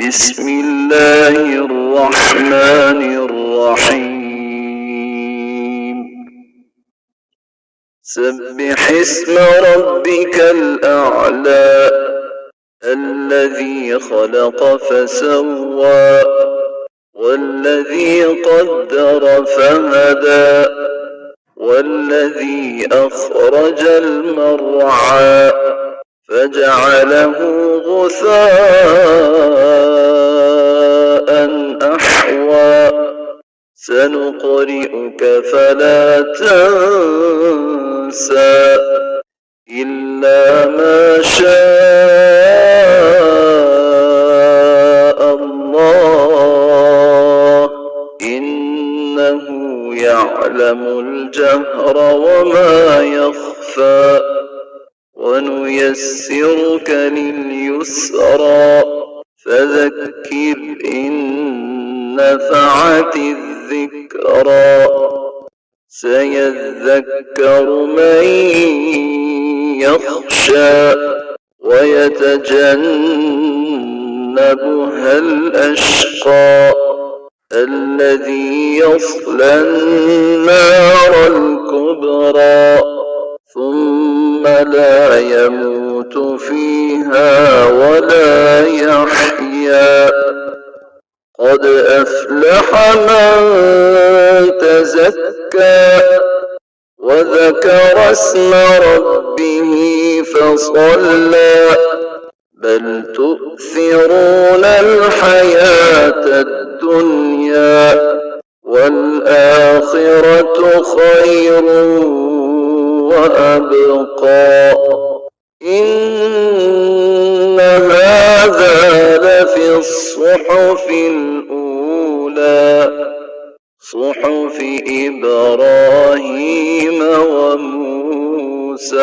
بسم الله الرحمن الرحيم سبح اسم ربك الأعلى الذي خلق فسوى والذي قدر فهدى والذي أخرج المرعى فجعله غثاء أحوى سنقرئك فلا تنسى إلا ما شاء الله إنه يعلم الجهر وما يخفى ونيسرك لليسرى فذكر إن نفعت الذكرى سيذكر من يخشى ويتجنبها الأشقى الذي يصلى النار الكبرى ثم لا يموت فيها ولا يحيا قد أفلح من تزكى وذكر اسم ربه فصلى بل تؤثرون الحياة الدنيا والآخرة خير وأبقى إن هذا لفي الصحف الأولى صحف إبراهيم وموسى